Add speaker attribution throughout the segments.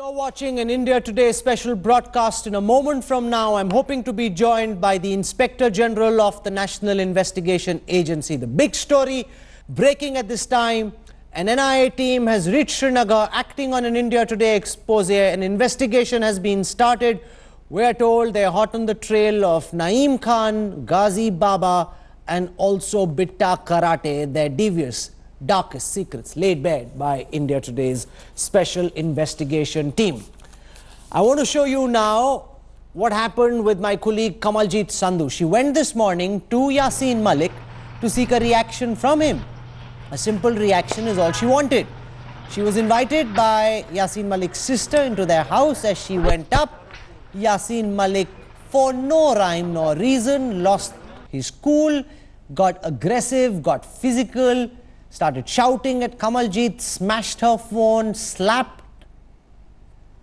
Speaker 1: You're watching an India Today special broadcast. In a moment from now, I'm hoping to be joined by the Inspector General of the National Investigation Agency. The big story breaking at this time: an NIA team has reached Srinagar acting on an India Today expose. An investigation has been started. We're told they're hot on the trail of Naeem Khan, Ghazi Baba and also Bitta Karate, their devious darkest secrets laid bare by India Today's special investigation team. I want to show you now what happened with my colleague Kamaljit Sandhu. She went this morning to Yasin Malik to seek a reaction from him. A simple reaction is all she wanted. She was invited by Yasin Malik's sister into their house. As she went up, Yasin Malik, for no rhyme nor reason, lost his cool, got aggressive, got physical, started shouting at Kamaljit, smashed her phone, slapped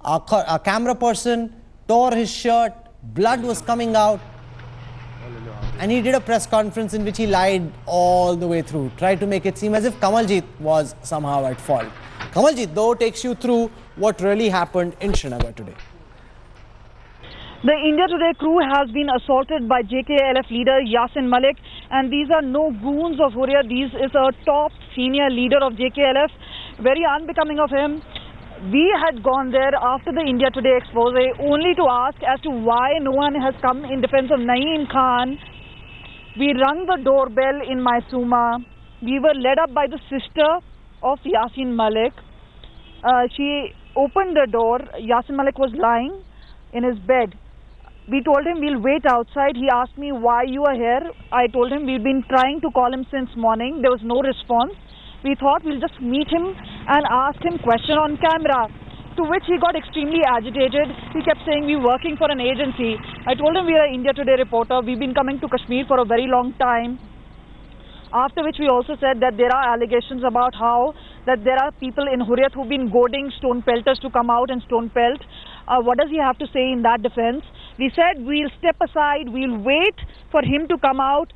Speaker 1: our camera person, tore his shirt, blood was coming out. And he did a press conference in which he lied all the way through, tried to make it seem as if Kamaljit was somehow at fault. Kamaljit, though, takes you through what really happened in Srinagar today.
Speaker 2: The India Today crew has been assaulted by JKLF leader Yasin Malik, and these are no goons of Hurriyat. This is a top senior leader of JKLF, very unbecoming of him. We had gone there after the India Today expose only to ask as to why no one has come in defense of Naeem Khan. We rang the doorbell in Mysuma. We were led up by the sister of Yasin Malik. She opened the door. Yasin Malik was lying in his bed. We told him we'll wait outside. He asked me why you are here. I told him we've been trying to call him since morning. There was no response. We thought we'll just meet him and ask him question on camera. To which he got extremely agitated. He kept saying we're working for an agency. I told him we are an India Today reporter. We've been coming to Kashmir for a very long time. After which we also said that there are allegations about how that there are people in Hurriyat who've been goading stone pelters to come out and stone pelt. What does he have to say in that defense? We said we'll step aside, we'll wait for him to come out.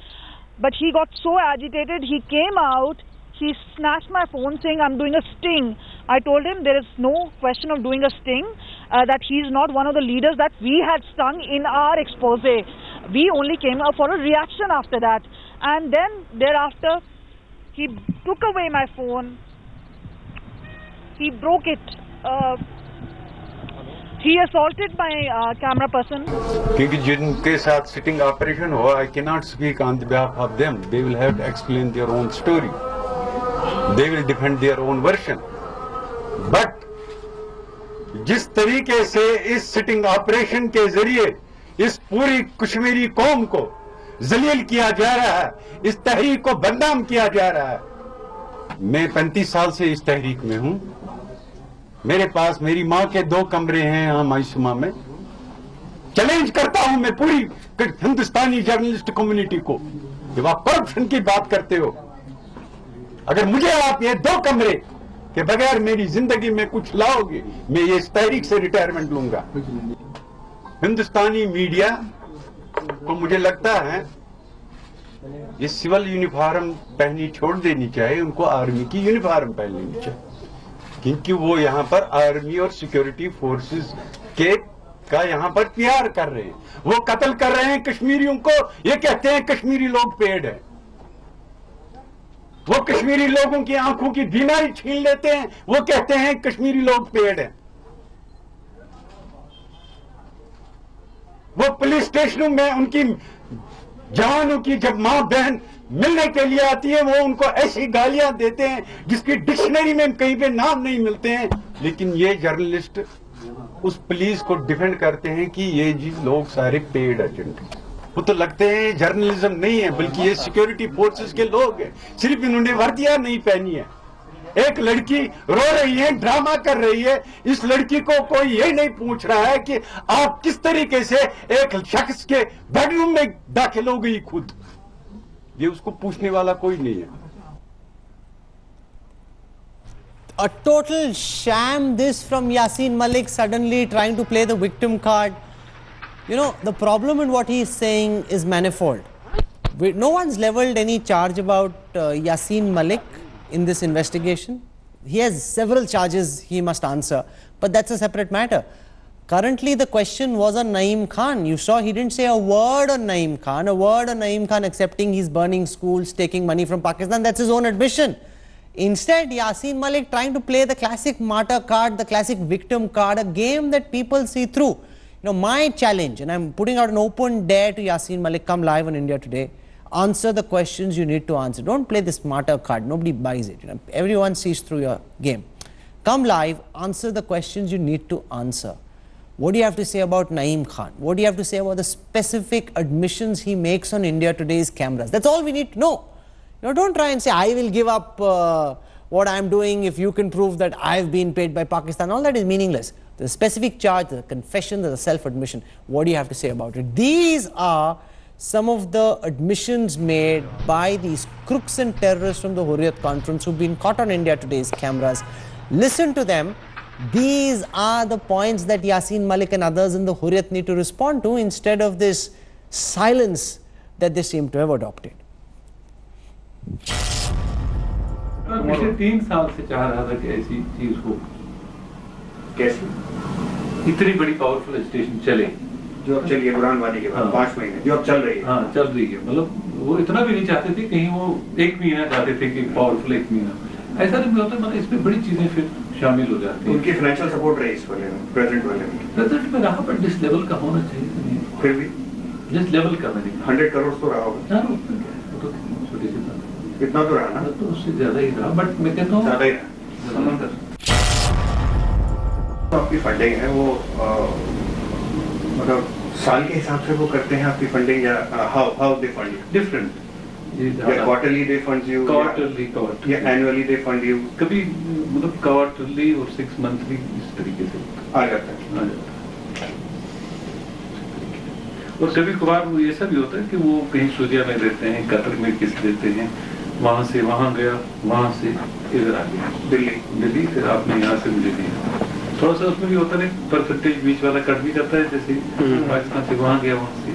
Speaker 2: But he got so agitated, he came out, he snatched my phone saying I'm doing a sting. I told him there is no question of doing a sting, that he's not one of the leaders that we had stung in our expose. We only came up for a reaction after that. And then thereafter, he took away my phone, he broke it. He assaulted my camera person.
Speaker 3: क्योंकि जिनके साथ sitting operation हुआ, I cannot speak on behalf of them. They will have to explain their own story. They will defend their own version. But जिस तरीके से इस sitting operation के जरिए इस पूरी कश्मीरी कौम को जलील किया जा रहा है, इस तहरीक को बदनाम किया जा रहा है। मैं 35 साल से इस तहरीक में हूँ। मेरे पास मेरी माँ के 2 कमरे हैं यहाँ मायसूमा में। चैलेंज करता हूं मैं पूरी हिंदुस्तानी जर्नलिस्ट कम्युनिटी को, जब आप करप्शन की बात करते हो, अगर मुझे आप ये 2 कमरे के बगैर मेरी जिंदगी में कुछ लाओगे, मैं ये इस तहरीक से रिटायरमेंट लूंगा। हिंदुस्तानी मीडिया को मुझे लगता है ये सिविल यूनिफॉर्म पहनी छोड़ देनी चाहिए, उनको आर्मी की यूनिफॉर्म पहन लेनी चाहिए, क्योंकि वो यहाँ पर आर्मी और सिक्योरिटी फोर्सेस के का यहाँ पर प्यार कर रहे हैं। वो कत्ल कर रहे हैं कश्मीरियों को, ये कहते हैं कश्मीरी लोग पेड़ हैं। वो कश्मीरी लोगों की आंखों की बीमारी छीन लेते हैं, वो कहते हैं कश्मीरी लोग पेड़ हैं। वो पुलिस स्टेशनों में उनकी जवानों की जब मां बहन मिलने के लिए आती है, वो उनको ऐसी गालियां देते हैं जिसकी डिक्शनरी में कहीं पे नाम नहीं मिलते हैं। लेकिन ये जर्नलिस्ट उस पुलिस को डिफेंड करते हैं कि ये जी लोग सारे पेड एजेंट हैं। वो तो लगते हैं जर्नलिज्म नहीं है, बल्कि ये सिक्योरिटी फोर्सेस के लोग हैं। सिर्फ इन्होंने वर्दियां नहीं पहनी है। एक लड़की रो रही है, ड्रामा कर रही है, इस लड़की को कोई ये नहीं पूछ रहा है कि आप किस तरीके से एक शख्स के बेडरूम में दाखिल हो गई खुद। ये उसको पूछने वाला कोई नहीं है।
Speaker 1: A total sham this from Yasin Malik, suddenly trying to play the victim card. You know, the problem in what he is saying is manifold. No one's leveled any charge about Yasin Malik in this investigation. He has several charges he must answer. But that's a separate matter. Currently, the question was on Naeem Khan. You saw he didn't say a word on Naeem Khan, accepting he's burning schools, taking money from Pakistan. That's his own admission. Instead, Yasin Malik trying to play the classic martyr card, the classic victim card, a game that people see through. You know, my challenge, and I'm putting out an open dare to Yasin Malik, come live on India Today, answer the questions you need to answer. Don't play this martyr card. Nobody buys it. You know, everyone sees through your game. Come live, answer the questions you need to answer. What do you have to say about Naeem Khan? What do you have to say about the specific admissions he makes on India Today's cameras? That's all we need to know. You know, don't try and say, I will give up what I'm doing if you can prove that I've been paid by Pakistan. All that is meaningless. The specific charge, the confession, the self-admission. What do you have to say about it? These are some of the admissions made by these crooks and terrorists from the Hurriyat conference who've been caught on India Today's cameras. Listen to them. These are the points that Yasin Malik and others in the Hurriyat need to respond to instead of this silence that they seem to have adopted.
Speaker 4: पिछले 3 साल से चाह रहा था कि ऐसी चीज हो, कैसी इतनी बड़ी पावरफुल एजुकेशन चले
Speaker 5: जो अब चलिए बुरहानवादी के बाद 5 महीने जो अब चल रही है।
Speaker 4: हाँ, चल रही है। मतलब वो इतना भी नहीं चाहते थे, कहीं वो 1 महीना चाहते थे कि पावरफुल 1 महीना, ऐसा नहीं होता। मतलब इसमें बड़ी चीजें फिर शामिल हो जाती हैं।
Speaker 5: उनकी फाइनेंशियल सपोर्ट रही इस वाले में, प्रेजेंट
Speaker 4: में रहा, पर जिस लेवल का होना चाहिए
Speaker 5: फिर भी
Speaker 4: जिस लेवल का मैंने
Speaker 5: 100 करोड़ तो रहा होगा,
Speaker 4: छोटी सी बात
Speaker 5: इतना तो रहा ना,
Speaker 4: तो उससे ज्यादा ही रहा। बट मैं कहता हूँ
Speaker 5: ज्यादा ही रहा। आपकी फंडिंग है वो मतलब साल के हिसाब से वो करते हैं आपकी फंडिंग, या हाउ दे फंड
Speaker 4: डिफरेंट,
Speaker 5: या quarterly they fund you,
Speaker 4: quarterly
Speaker 5: या एनुअली दे फंड यू,
Speaker 4: कभी मतलब क्वार्टरली और 6 मंथली इस तरीके से
Speaker 5: आ जाता है।
Speaker 4: और कभी कभार वो ऐसा भी होता है कि वो कहीं सूर्या में देते हैं, कतर में किस देते हैं, वहां से वहां गया, वहां से इधर आ गया दिल्ली, फिर आपने यहाँ से मुझे दिया। थोड़ा सा उसमें भी होता है परसेंटेज बीच वाला कट भी करता है, जैसे पाकिस्तान से वहां गया, वहां से।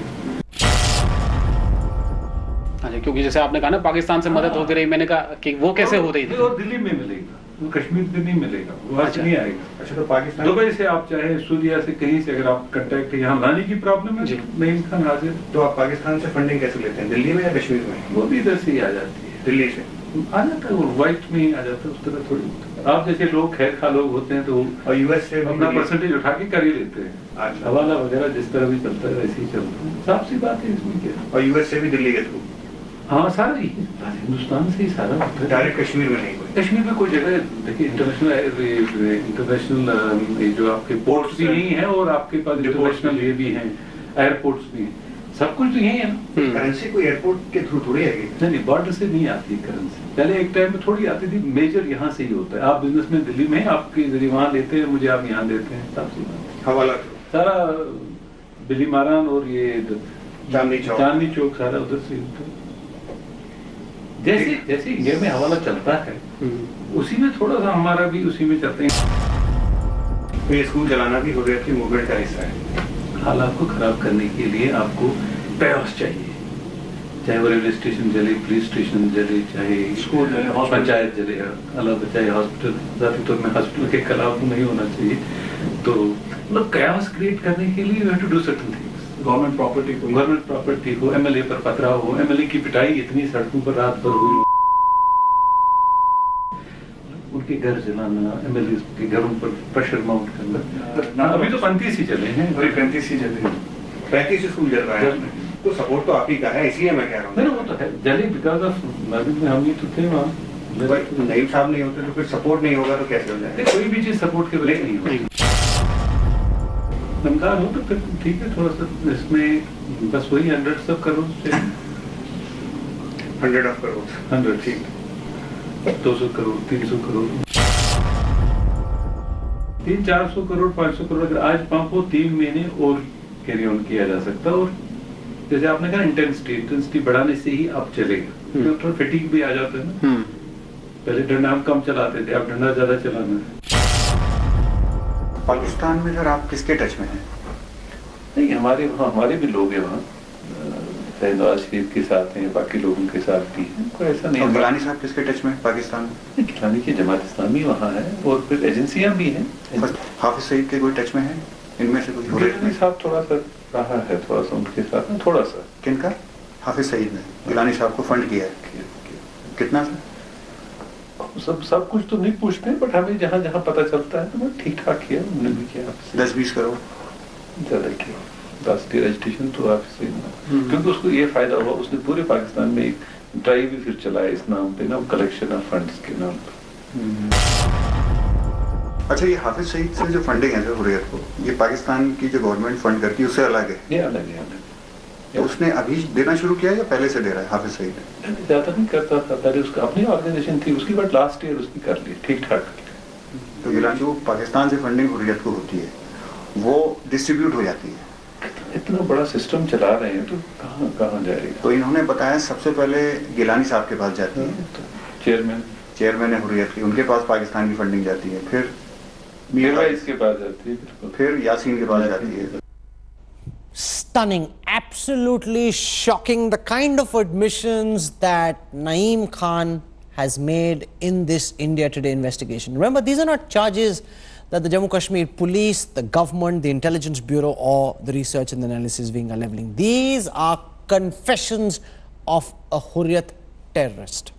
Speaker 6: अच्छा, क्योंकि जैसे आपने कहा ना पाकिस्तान से मदद होती रही, मैंने कहा कि वो कैसे हो रही थी?
Speaker 4: और दिल्ली में मिलेगा, वो कश्मीर में नहीं मिलेगा, वो आज नहीं आएगा।
Speaker 5: अच्छा, तो पाकिस्तान
Speaker 4: दुबई से आप चाहे सूर्या से कहीं से अगर आप कांटेक्ट यहाँ लाने की प्रॉब्लम है, नईम खान हाजिर।
Speaker 5: तो आप पाकिस्तान से फंडिंग कैसे लेते हैं, दिल्ली में या कश्मीर में?
Speaker 4: वो भी इधर से ही आ जाती है,
Speaker 5: दिल्ली से
Speaker 4: आ जाता है, वो व्हाइट में ही आ जाता है, उस तरह थोड़ी होता है। आप जैसे लोग खैर खा लोग होते हैं तो
Speaker 5: और यूएस से
Speaker 4: अपना परसेंटेज उठा के कर ही लेते हैं, हवाला वगैरह जिस तरह भी चलता है वैसे ही चलता है, साफ सी बात है इसमें क्या।
Speaker 5: और यूएस से भी दिल्ली के थ्रू?
Speaker 4: हाँ, सारा ही हिंदुस्तान से ही सारा होता है,
Speaker 5: डायरेक्ट कश्मीर में नहीं?
Speaker 4: कश्मीर में कोई जगह देखिए इंटरनेशनल जो आपके पोर्ट्स भी यही हैं और आपके पास इंटरनेशनल ये भी हैं, एयरपोर्ट्स भी हैं, सब कुछ तो यही है ना।
Speaker 5: करेंसी कोई एयरपोर्ट के थ्रू थोड़ी आएगी?
Speaker 4: नहीं, बॉर्डर से नहीं आती करेंसी, पहले एक टाइम में थोड़ी आती थी, मेजर यहाँ से ही होता है। आप बिजनेस में दिल्ली में आपके जरिए वहाँ लेते हैं, मुझे आप यहाँ देते हैं, साफ सी बात।
Speaker 5: हवाला
Speaker 4: सारा बिली मारान और ये
Speaker 5: चांदनी चौक
Speaker 4: सारा उधर से होता है। जैसे इंडिया में हवाला चलता है उसी में थोड़ा सा हमारा भी उसी में चलते हैं।
Speaker 5: तो ये स्कूल चलाना भी हुर्रियत की मूवमेंट का हिस्सा है।
Speaker 4: हालात को खराब करने के लिए आपको पैस चाहिए, चाहे वो रेलवे स्टेशन जले, पुलिस स्टेशन जले, चाहे स्कूल जले, पंचायत जले, अलग चाहे हॉस्पिटल, जाती तौर में हॉस्पिटल के खिलाफ नहीं होना चाहिए। तो मतलब कैओस क्रिएट करने के लिए you have to do certain things. Government property को एमएलए पर पथराव हो, एमएलए की पिटाई इतनी सड़कों पर रात भर हुई, उनके घर जलाना, एमएलए के घरों पर प्रेशर माउंट करना। अभी तो 35 ही चले हैं,
Speaker 5: 35 ही चले, 35 स्कूल चल रहा है, तो सपोर्ट तो आप ही का है, इसलिए मैं कह रहा हूँ।
Speaker 4: नहीं, वो तो है जले बिकॉज ऑफ में हम ही तो थे वहाँ।
Speaker 5: नईम साहब नहीं होते तो फिर सपोर्ट नहीं होगा तो कैसे हो जाए?
Speaker 4: कोई भी चीज सपोर्ट के बगैर नहीं होगी। नमकार हो तो फिर ठीक है, थोड़ा सा इसमें बस वही 100 करोड़ से
Speaker 5: 100 करोड़
Speaker 4: 100 ठीक, 200 करोड़ 300 करोड़ 300-400 करोड़ 500 करोड़ अगर आज पंप हो 3 महीने और कैरी ऑन किया जा सकता। और जैसे आपने कहा इंटेंसिटी बढ़ाने से ही आप चलेगा, डॉक्टर फिटिंग भी आ जाता है ना। पहले डंडा हम कम चलाते थे, अब डंडा ज्यादा चलाना है।
Speaker 5: पाकिस्तान में सर आप किसके टच में हैं?
Speaker 4: नहीं, हमारे भी लोग हैं वहाँ, चाहे नवाज शरीफ के साथ हैं, बाकी लोगों के साथ भी हैं, कोई ऐसा नहीं।
Speaker 5: गिलानी साहब किसके टच में पाकिस्तान में?
Speaker 4: गिलानी की जमात इस्लामी वहाँ है और फिर एजेंसियाँ भी हैं।
Speaker 5: हाफिज सईद के कोई टच में है इनमें से कुछ?
Speaker 4: गिलानी साहब थोड़ा सा रहा है, थोड़ा सा उनके साथ में, थोड़ा सा।
Speaker 5: किनका? हाफिज सईद ने गिलानी साहब को फंड किया है। कितना था?
Speaker 4: सब कुछ तो नहीं पूछते, बट हमें जहाँ जहाँ पता चलता है तो ठीक ठाक किया उन्होंने भी किया।
Speaker 5: 10-20 करोड़
Speaker 4: ज्यादा किया। 10 रजिस्ट्रेशन तो आपसे, क्योंकि उसको ये फायदा हुआ, उसने पूरे पाकिस्तान में एक ड्राइव भी फिर चलाया इस नाम पे ना, कलेक्शन ऑफ फंड्स के नाम पे।
Speaker 5: अच्छा, ये हाफिज सईद से जो फंडिंग है हुर्रियत को, ये पाकिस्तान की जो गवर्नमेंट फंड करती है उससे अलग है?
Speaker 4: ये अलग है।
Speaker 5: तो उसने अभी देना शुरू किया या पहले से दे रहा है हाफिज सईद?
Speaker 4: ज्यादा नहीं करता था पहले, उसका अपनी ऑर्गेनाइजेशन थी, उसकी बट लास्ट ईयर उसने कर ली ठीक ठाक।
Speaker 5: तो गिलानी जो पाकिस्तान से फंडिंग हुर्रियत को होती है वो डिस्ट्रीब्यूट हो जाती है।
Speaker 4: इतना बड़ा सिस्टम चला रहे हैं तो कहाँ जाएगा?
Speaker 5: तो इन्होंने बताया सबसे पहले गिलानी साहब के पास जाती है, चेयरमैन है हुर्रियत की, उनके पास पाकिस्तान की फंडिंग जाती है, फिर
Speaker 4: इसके पास जाती है,
Speaker 5: फिर यासीन के पास जाती है।
Speaker 1: Stunning, absolutely shocking, the kind of admissions that Naeem Khan has made in this India Today investigation. Remember, these are not charges that the Jammu Kashmir police, the government, the intelligence bureau or the research and analysis wing are leveling. These are confessions of a Hurriyat terrorist.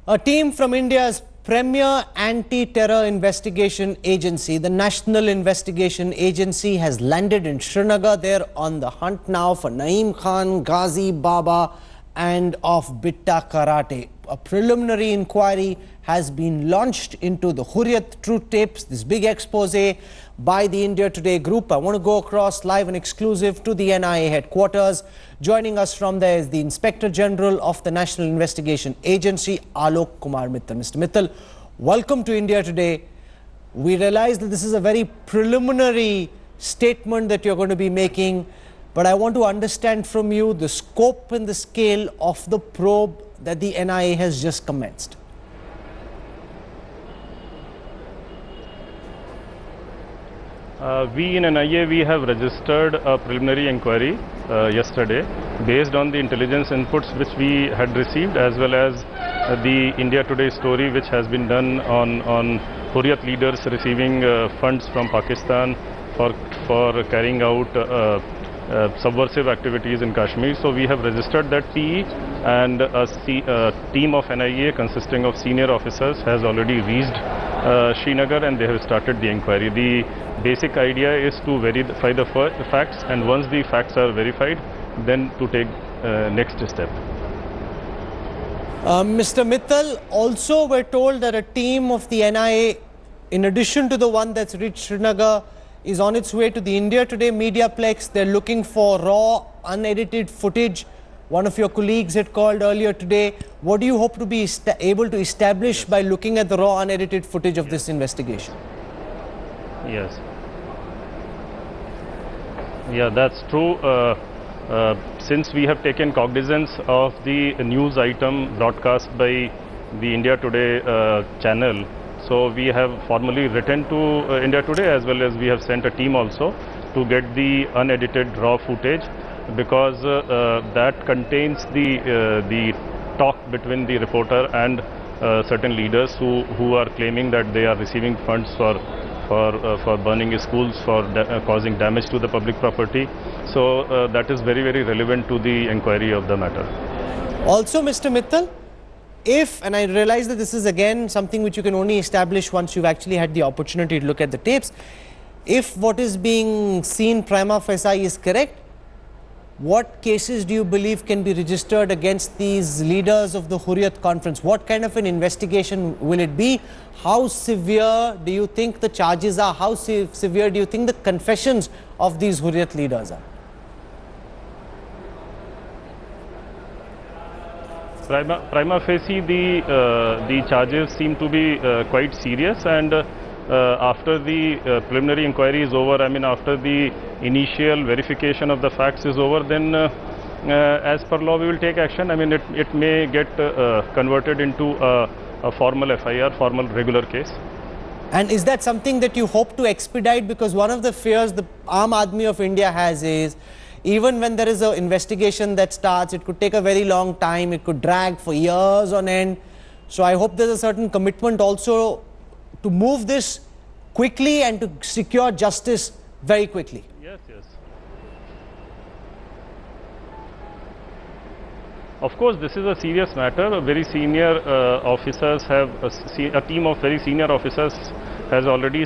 Speaker 1: A team from India's premier anti-terror investigation agency, the National Investigation Agency, has landed in Srinagar. They're on the hunt now for Naeem Khan, Ghazi Baba and of Bitta Karate. A preliminary inquiry has been launched into the Hurriyat truth tapes, this big expose by the India Today group. I want to go across live and exclusive to the NIA headquarters. Joining us from there is the Inspector General of the National Investigation Agency, Alok Mittal. Mr. Mittal, welcome to India Today. We realize that this is a very preliminary statement that you're going to be making, but I want to understand from you the scope and the scale of the probe that the NIA has just commenced.
Speaker 7: We in NIA, we have registered a preliminary inquiry yesterday based on the intelligence inputs which we had received, as well as the India Today story which has been done on Hurriyat leaders receiving funds from Pakistan for carrying out subversive activities in Kashmir. So we have registered that PE, and a team of NIA consisting of senior officers has already reached Srinagar, and they have started the inquiry. The basic idea is to verify the facts, and once the facts are verified, then to take next step.
Speaker 1: Mr. Mittal, also we're told that a team of the NIA, in addition to the one that's reached Srinagar, is on its way to the India Today Mediaplex. They're looking for raw, unedited footage. One of your colleagues had called earlier today. What do you hope to be able to establish by looking at the raw, unedited footage of this investigation?
Speaker 7: Yes. Yeah, that's true. Since we have taken cognizance of the news item broadcast by the India Today channel, so we have formally written to India Today, as well as we have sent a team also to get the unedited raw footage, because that contains the talk between the reporter and certain leaders who are claiming that they are receiving funds for burning schools, for causing damage to the public property. So that is very, very relevant to the inquiry of the matter.
Speaker 1: Also, Mr. Mittal, if, and I realize that this is again something which you can only establish once you've actually had the opportunity to look at the tapes, if what is being seen prima facie is correct, what cases do you believe can be registered against these leaders of the Hurriyat conference? What kind of an investigation will it be? How severe do you think the charges are? How severe do you think the confessions of these Hurriyat leaders are?
Speaker 7: Prima facie, the charges seem to be quite serious, and after the preliminary inquiry is over, I mean after the initial verification of the facts is over, then as per law we will take action. I mean it may get converted into a formal FIR, formal regular case.
Speaker 1: And is that something that you hope to expedite? Because one of the fears the Aam Aadmi of India has is, even when there is an investigation that starts, it could take a very long time, it could drag for years on end. So I hope there's a certain commitment also to move this quickly and to secure justice very quickly.
Speaker 7: Yes, yes. Of course, this is a serious matter. Very senior officers have, a team of very senior officers has already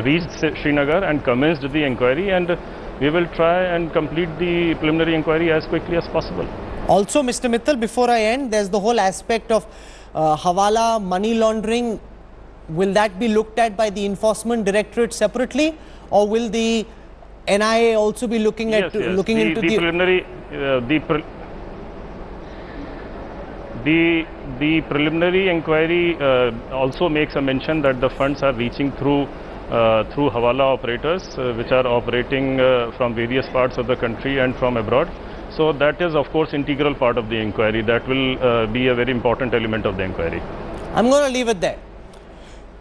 Speaker 7: reached Srinagar and commenced the inquiry, and we will try and complete the preliminary inquiry as quickly as possible.
Speaker 1: Also, Mr. Mittal, before I end, there's the whole aspect of hawala, money laundering. Will that be looked at by the Enforcement Directorate separately, or will the NIA also be looking at looking into the
Speaker 7: preliminary the preliminary inquiry also makes a mention that the funds are reaching through hawala operators which are operating from various parts of the country and from abroad. So that is of course integral part of the inquiry. That will be a very important element of the inquiry.
Speaker 1: I'm going to leave it there.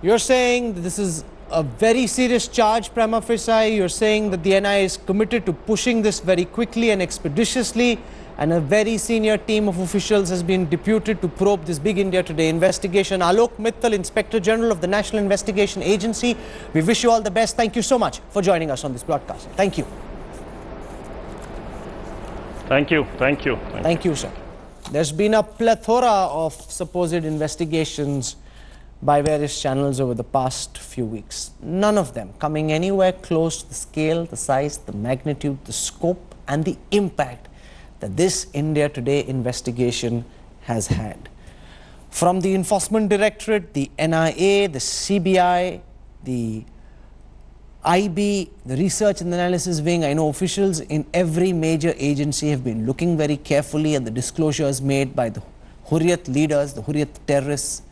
Speaker 1: You're saying that this is a very serious charge prima facie. You're saying that the NIA is committed to pushing this very quickly and expeditiously, and a very senior team of officials has been deputed to probe this big India Today investigation. Alok Mittal, Inspector General of the National Investigation Agency, we wish you all the best. Thank you so much for joining us on this broadcast. Thank you.
Speaker 7: Thank you. Thank you.
Speaker 1: Thank you, sir. There's been a plethora of supposed investigations by various channels over the past few weeks. None of them coming anywhere close to the scale, the size, the magnitude, the scope and the impact that this India Today investigation has had. From the Enforcement Directorate, the NIA, the CBI, the IB, the Research and Analysis Wing, I know officials in every major agency have been looking very carefully at the disclosures made by the Hurriyat leaders, the Hurriyat terrorists.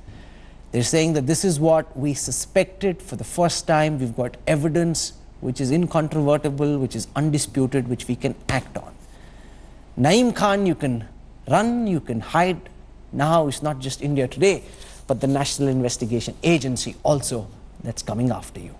Speaker 1: They're saying that this is what we suspected for the first time. We've got evidence which is incontrovertible, which is undisputed, which we can act on. Naeem Khan, you can run, you can hide. Now it's not just India Today, but the National Investigation Agency also that's coming after you.